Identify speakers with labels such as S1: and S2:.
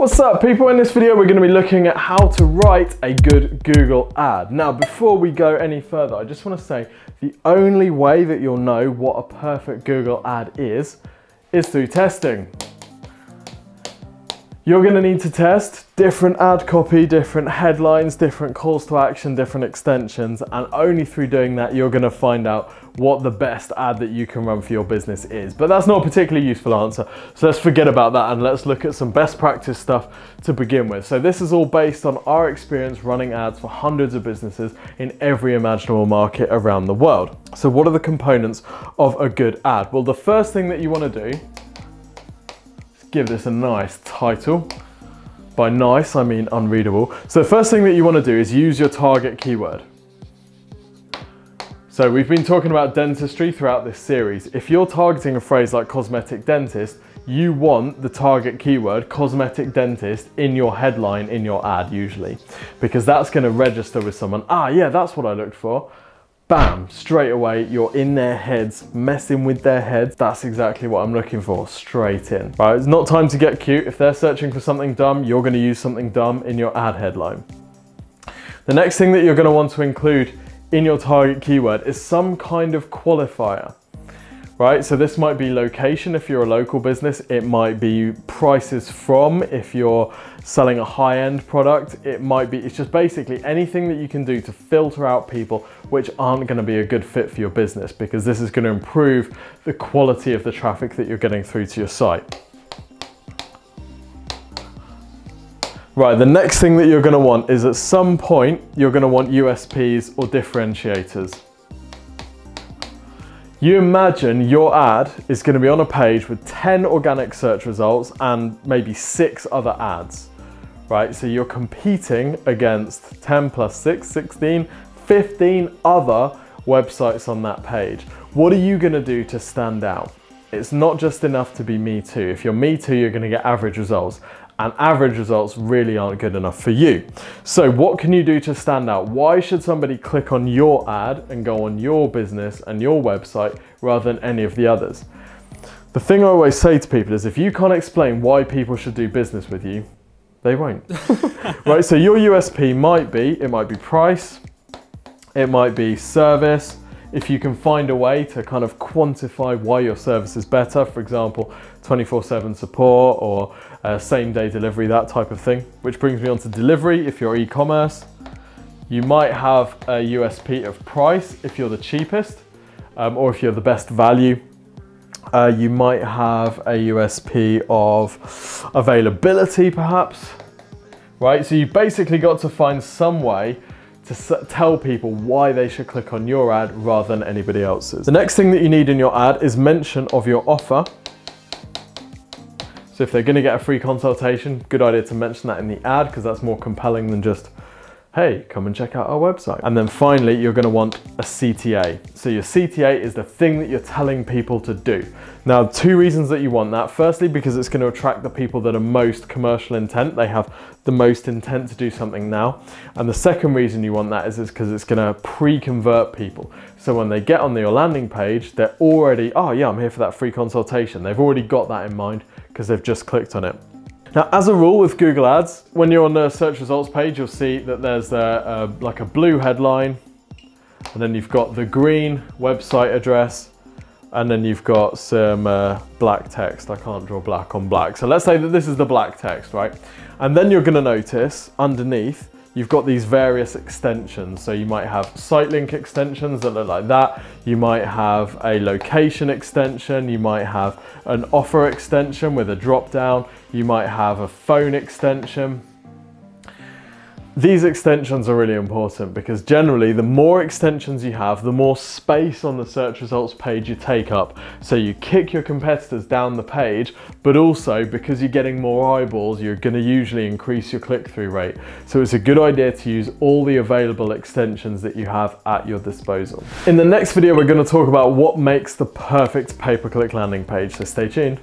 S1: What's up people? In this video we're going to be looking at how to write a good Google ad. Now before we go any further, I just want to say the only way that you'll know what a perfect Google ad is through testing. You're going to need to test different ad copy, different headlines, different calls to action, different extensions, and only through doing that you're going to find out what the best ad that you can run for your business is. But that's not a particularly useful answer, so let's forget about that and let's look at some best practice stuff to begin with. So this is all based on our experience running ads for hundreds of businesses in every imaginable market around the world. So what are the components of a good ad? Well, the first thing that you want to do, give this a nice title. By nice, I mean unreadable. So the first thing that you want to do is use your target keyword. So we've been talking about dentistry throughout this series. If you're targeting a phrase like cosmetic dentist, you want the target keyword cosmetic dentist in your headline in your ad usually, because that's going to register with someone. Ah, yeah, that's what I looked for. Bam, straight away, you're in their heads, messing with their heads. That's exactly what I'm looking for, straight in. Right, it's not time to get cute. If they're searching for something dumb, you're gonna use something dumb in your ad headline. The next thing that you're gonna want to include in your target keyword is some kind of qualifier. Right, so this might be location if you're a local business, it might be prices from if you're selling a high-end product, it's just basically anything that you can do to filter out people which aren't going to be a good fit for your business, because this is going to improve the quality of the traffic that you're getting through to your site. Right, the next thing that you're going to want is at some point you're going to want USPs or differentiators. You imagine your ad is going to be on a page with 10 organic search results and maybe 6 other ads, right? So you're competing against 10 plus 6, 16, 15 other websites on that page. What are you going to do to stand out? It's not just enough to be me too. If you're me too, you're going to get average results. And average results really aren't good enough for you. So what can you do to stand out? Why should somebody click on your ad and go on your business and your website rather than any of the others? The thing I always say to people is if you can't explain why people should do business with you, they won't. Right, so your USP might be price, it might be service. If you can find a way to kind of quantify why your service is better, for example, 24/7 support or same-day delivery, that type of thing. Which brings me on to delivery. If you're e-commerce, you might have a USP of price if you're the cheapest, or if you're the best value. You might have a USP of availability perhaps, right? So you've basically got to find some way to tell people why they should click on your ad rather than anybody else's. The next thing that you need in your ad is mention of your offer. So if they're going to get a free consultation, good idea to mention that in the ad, because that's more compelling than just, hey, come and check out our website. And then finally, you're going to want a CTA. So your CTA is the thing that you're telling people to do. Now, 2 reasons that you want that. Firstly, because it's going to attract the people that are most commercial intent. They have the most intent to do something now. And the second reason you want that is because it's going to pre-convert people. So when they get on your landing page, they're already, oh yeah, I'm here for that free consultation. They've already got that in mind because they've just clicked on it. Now, as a rule with Google Ads, when you're on the search results page, you'll see that there's like a blue headline, and then you've got the green website address, and then you've got some black text. I can't draw black on black. So let's say that this is the black text, right? And then you're gonna notice underneath, you've got these various extensions. So you might have site link extensions that look like that. You might have a location extension. You might have an offer extension with a drop down. You might have a phone extension. These extensions are really important because generally the more extensions you have, the more space on the search results page you take up. So you kick your competitors down the page, but also because you're getting more eyeballs, you're going to usually increase your click-through rate. So it's a good idea to use all the available extensions that you have at your disposal. In the next video, we're going to talk about what makes the perfect pay-per-click landing page, so stay tuned.